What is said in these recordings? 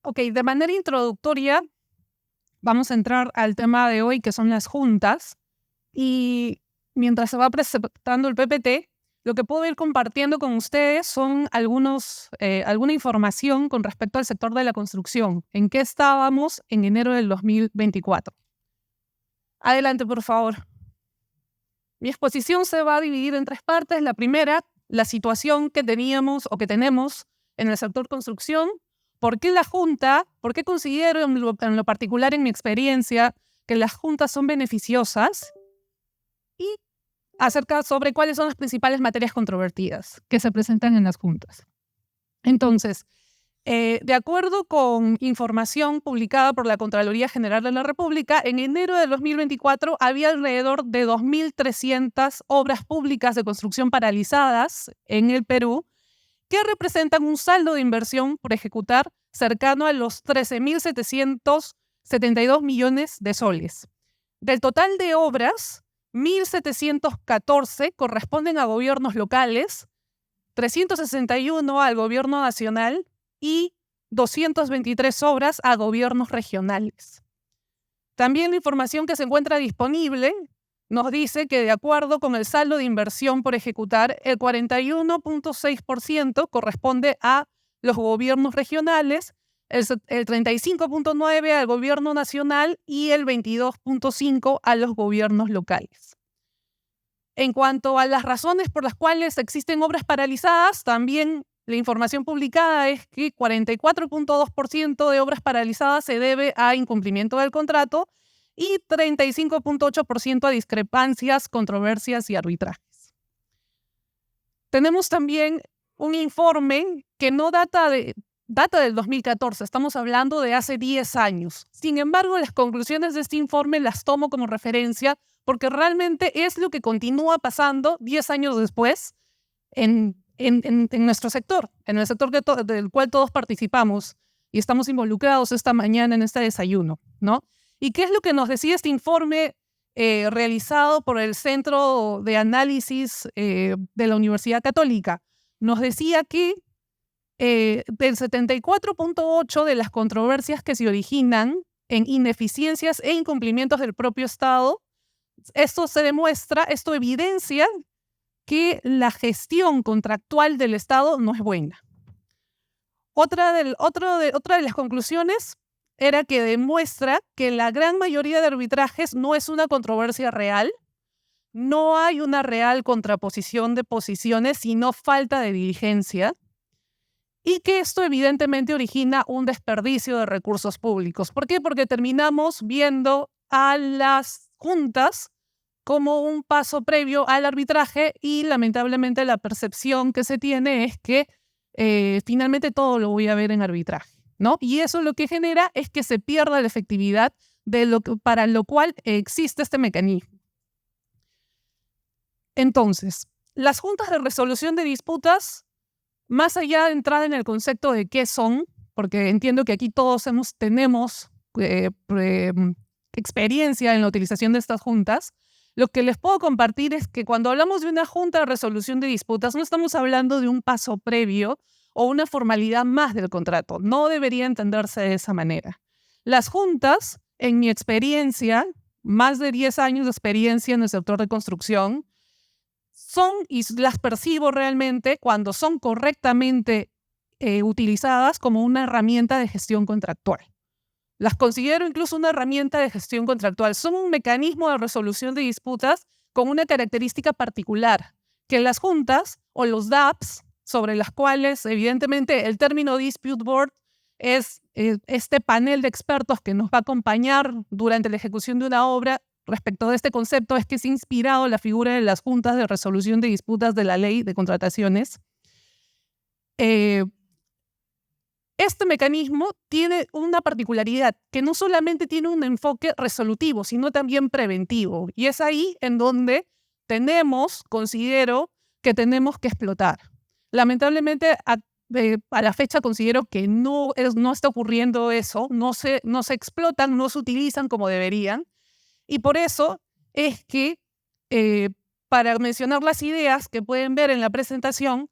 Ok, de manera introductoria vamos a entrar al tema de hoy, que son las juntas. Y mientras se va presentando el PPT, lo que puedo ir compartiendo con ustedes son alguna información con respecto al sector de la construcción. ¿En qué estábamos en enero del 2024? Adelante, por favor. Mi exposición se va a dividir en tres partes. La primera, la situación que teníamos o que tenemos en el sector construcción. ¿Por qué la Junta? ¿Por qué considero en lo particular en mi experiencia que las juntas son beneficiosas? Y acerca sobre cuáles son las principales materias controvertidas que se presentan en las juntas. Entonces, de acuerdo con información publicada por la Contraloría General de la República, en enero de 2024 había alrededor de 2.300 obras públicas de construcción paralizadas en el Perú, que representan un saldo de inversión por ejecutar cercano a los 13.772 millones de soles. Del total de obras, 1.714 corresponden a gobiernos locales, 361 al gobierno nacional y 223 obras a gobiernos regionales. También la información que se encuentra disponible nos dice que de acuerdo con el saldo de inversión por ejecutar, el 41.6% corresponde a los gobiernos regionales, el 35.9% al gobierno nacional y el 22.5% a los gobiernos locales. En cuanto a las razones por las cuales existen obras paralizadas, también la información publicada es que 44.2% de obras paralizadas se debe a incumplimiento del contrato y 35.8% a discrepancias, controversias y arbitrajes. Tenemos también un informe que no data del 2014, estamos hablando de hace 10 años. Sin embargo, las conclusiones de este informe las tomo como referencia porque realmente es lo que continúa pasando 10 años después en nuestro sector, en el sector del cual todos participamos y estamos involucrados esta mañana en este desayuno, ¿no? ¿Y qué es lo que nos decía este informe realizado por el Centro de Análisis de la Universidad Católica? Nos decía que del 74.8% de las controversias que se originan en ineficiencias e incumplimientos del propio Estado, esto evidencia que la gestión contractual del Estado no es buena. Otra de las conclusiones era que demuestra que la gran mayoría de arbitrajes no es una controversia real, no hay una real contraposición de posiciones, sino falta de diligencia, y que esto evidentemente origina un desperdicio de recursos públicos. ¿Por qué? Porque terminamos viendo a las juntas como un paso previo al arbitraje y lamentablemente la percepción que se tiene es que finalmente todo lo voy a ver en arbitraje, ¿no? Y eso lo que genera es que se pierda la efectividad para lo cual existe este mecanismo. Entonces, las juntas de resolución de disputas, más allá de entrar en el concepto de qué son, porque entiendo que aquí todos tenemos experiencia en la utilización de estas juntas, lo que les puedo compartir es que cuando hablamos de una junta de resolución de disputas, no estamos hablando de un paso previo o una formalidad más del contrato. No debería entenderse de esa manera. Las juntas, en mi experiencia, más de 10 años de experiencia en el sector de construcción, son, y las percibo realmente, cuando son correctamente utilizadas como una herramienta de gestión contractual. Las considero incluso una herramienta de gestión contractual. Son un mecanismo de resolución de disputas con una característica particular, que las juntas o los DAPs, sobre las cuales evidentemente el término Dispute Board es este panel de expertos que nos va a acompañar durante la ejecución de una obra. Respecto de este concepto es que se ha inspirado la figura de las juntas de resolución de disputas de la ley de contrataciones. Este mecanismo tiene una particularidad, que no solamente tiene un enfoque resolutivo, sino también preventivo. Y es ahí en donde considero que tenemos que explotar. Lamentablemente, a la fecha considero que no está ocurriendo eso, no se explotan, no se utilizan como deberían. Y por eso es que, para mencionar las ideas que pueden ver en la presentación,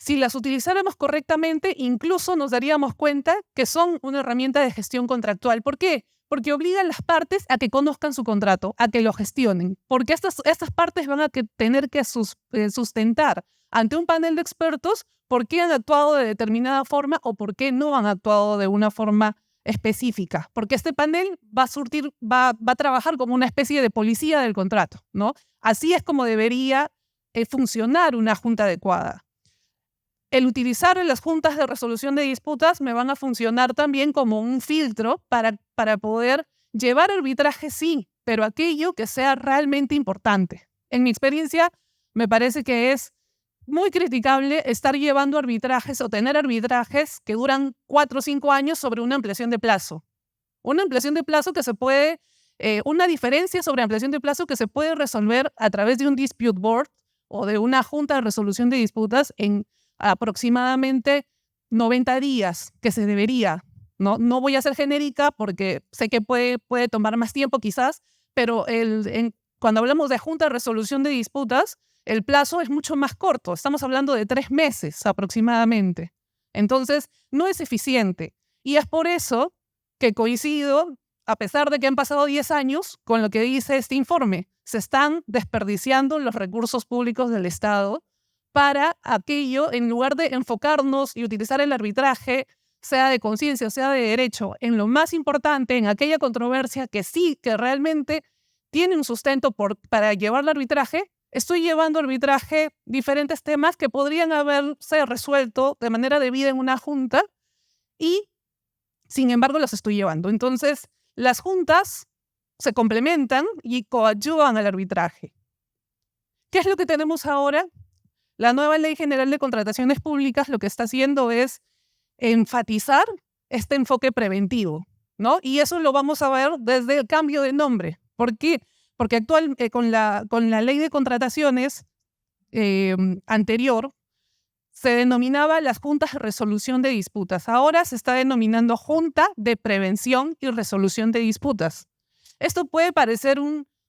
Si las utilizáramos correctamente, incluso nos daríamos cuenta que son una herramienta de gestión contractual. ¿Por qué? Porque obligan a las partes a que conozcan su contrato, a que lo gestionen. Porque estas partes van a tener que sustentar ante un panel de expertos por qué han actuado de determinada forma o por qué no han actuado de una forma específica. Porque este panel va a trabajar como una especie de policía del contrato, ¿no? Así es como debería funcionar una junta adecuada. El utilizar las juntas de resolución de disputas me van a funcionar también como un filtro para poder llevar arbitraje, sí, pero aquello que sea realmente importante. En mi experiencia, me parece que es muy criticable estar llevando arbitrajes o tener arbitrajes que duran 4 o 5 años sobre una ampliación de plazo. Una ampliación de plazo que se puede, una diferencia sobre ampliación de plazo que se puede resolver a través de un dispute board o de una junta de resolución de disputas en aproximadamente 90 días, que se debería. No voy a ser genérica porque sé que puede tomar más tiempo quizás, pero cuando hablamos de junta de resolución de disputas, el plazo es mucho más corto. Estamos hablando de 3 meses aproximadamente. Entonces, no es eficiente. Y es por eso que coincido, a pesar de que han pasado 10 años, con lo que dice este informe. Se están desperdiciando los recursos públicos del Estado para aquello, en lugar de enfocarnos y utilizar el arbitraje, sea de conciencia o sea de derecho, en lo más importante, en aquella controversia que sí, que realmente tiene un sustento para llevar el arbitraje. Estoy llevando arbitraje diferentes temas que podrían haberse resuelto de manera debida en una junta y, sin embargo, los estoy llevando. Entonces, las juntas se complementan y coadyuvan al arbitraje. ¿Qué es lo que tenemos ahora? La nueva Ley General de Contrataciones Públicas lo que está haciendo es enfatizar este enfoque preventivo, ¿no? Y eso lo vamos a ver desde el cambio de nombre. ¿Por qué? Porque con la Ley de Contrataciones anterior se denominaba las juntas de resolución de disputas. Ahora se está denominando Junta de Prevención y Resolución de Disputas. Esto puede parecer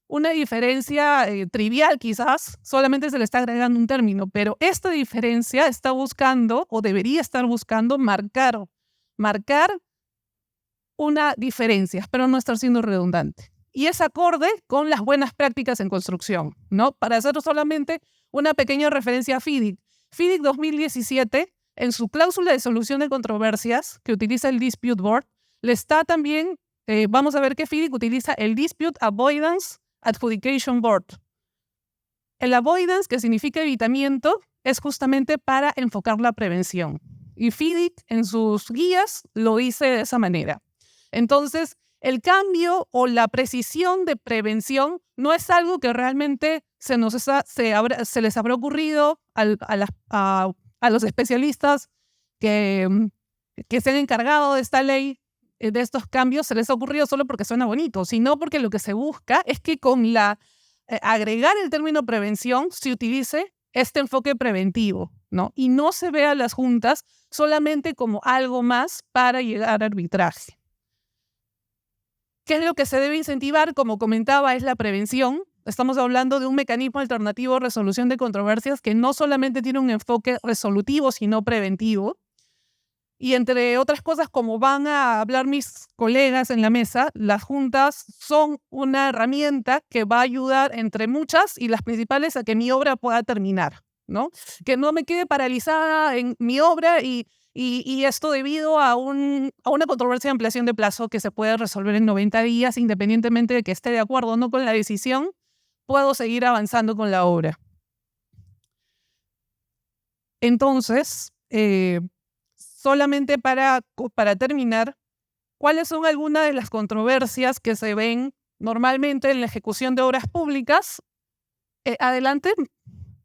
una diferencia trivial quizás, solamente se le está agregando un término, pero esta diferencia está buscando o debería estar buscando marcar una diferencia, pero no estar siendo redundante. Y es acorde con las buenas prácticas en construcción, ¿no? Para hacer solamente una pequeña referencia a FIDIC. FIDIC 2017, en su cláusula de solución de controversias, que utiliza el Dispute Board, le está también, vamos a ver que FIDIC utiliza el Dispute Avoidance Adjudication Board. El avoidance, que significa evitamiento, es justamente para enfocar la prevención. Y FIDIC en sus guías lo dice de esa manera. Entonces, el cambio o la precisión de prevención no es algo que realmente se les habrá ocurrido a los especialistas que se han encargado de esta ley, de estos cambios, se les ha ocurrido solo porque suena bonito, sino porque lo que se busca es que con agregar el término prevención se utilice este enfoque preventivo, ¿no? Y no se vea a las juntas solamente como algo más para llegar a arbitraje. ¿Qué es lo que se debe incentivar? Como comentaba, es la prevención. Estamos hablando de un mecanismo alternativo de resolución de controversias que no solamente tiene un enfoque resolutivo, sino preventivo. Y entre otras cosas, como van a hablar mis colegas en la mesa, las juntas son una herramienta que va a ayudar, entre muchas, y las principales, a que mi obra pueda terminar, ¿no? Que no me quede paralizada en mi obra y esto debido a una controversia de ampliación de plazo que se puede resolver en 90 días, independientemente de que esté de acuerdo o no con la decisión, puedo seguir avanzando con la obra. Entonces, solamente para terminar, ¿cuáles son algunas de las controversias que se ven normalmente en la ejecución de obras públicas? Adelante.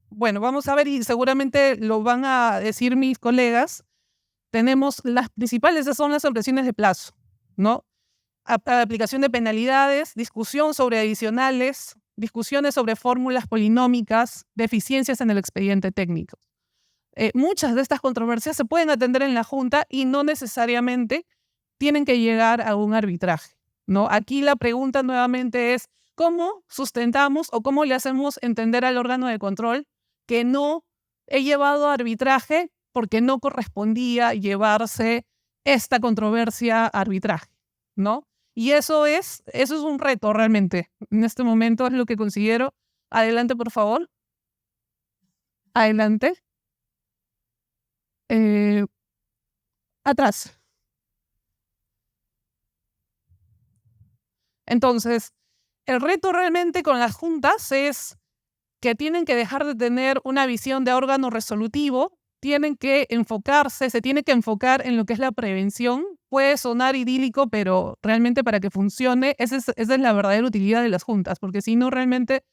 Bueno, vamos a ver y seguramente lo van a decir mis colegas. Tenemos las principales, son las ampliaciones de plazo, ¿no? Aplicación de penalidades, discusión sobre adicionales, discusiones sobre fórmulas polinómicas, deficiencias en el expediente técnico. Muchas de estas controversias se pueden atender en la Junta y no necesariamente tienen que llegar a un arbitraje, ¿no? Aquí la pregunta nuevamente es, ¿cómo sustentamos o cómo le hacemos entender al órgano de control que no he llevado a arbitraje porque no correspondía llevarse esta controversia a arbitraje, ¿no? Y eso es un reto realmente. En este momento es lo que considero. Adelante, por favor. Adelante. Atrás. Entonces, el reto realmente con las juntas es que tienen que dejar de tener una visión de órgano resolutivo, tienen que enfocarse, se tiene que enfocar en lo que es la prevención. Puede sonar idílico, pero realmente para que funcione, esa es la verdadera utilidad de las juntas, porque si no, realmente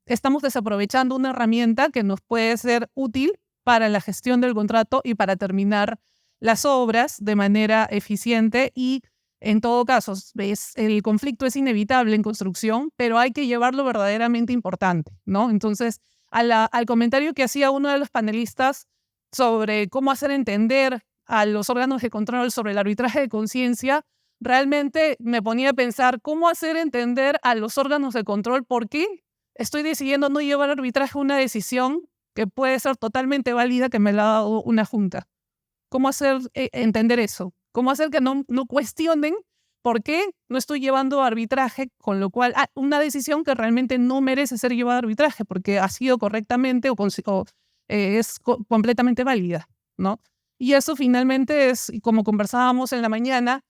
estamos desaprovechando una herramienta que nos puede ser útil para la gestión del contrato y para terminar las obras de manera eficiente y en todo caso, el conflicto es inevitable en construcción, pero hay que llevarlo verdaderamente importante, ¿no? Entonces, al comentario que hacía uno de los panelistas sobre cómo hacer entender a los órganos de control sobre el arbitraje de conciencia, realmente me ponía a pensar cómo hacer entender a los órganos de control por qué estoy decidiendo no llevar arbitraje una decisión que puede ser totalmente válida que me la ha dado una junta. ¿Cómo hacer entender eso? ¿Cómo hacer que no cuestionen por qué no estoy llevando arbitraje, con lo cual una decisión que realmente no merece ser llevada a arbitraje porque ha sido correctamente o es completamente válida, ¿no? Y eso finalmente es, como conversábamos en la mañana,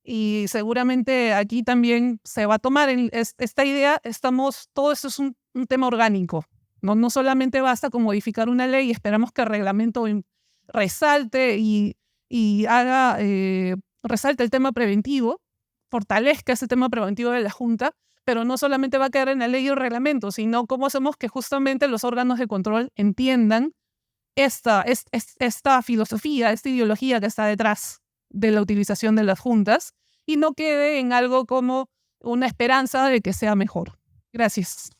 y seguramente aquí también se va a tomar esta idea, todo esto es un tema orgánico, ¿no? No solamente basta con modificar una ley y esperamos que el reglamento resalte y resalte el tema preventivo, fortalezca ese tema preventivo de la Junta, pero no solamente va a quedar en la ley y el reglamento, sino cómo hacemos que justamente los órganos de control entiendan esta filosofía, esta ideología que está detrás de la utilización de las juntas y no quede en algo como una esperanza de que sea mejor. Gracias.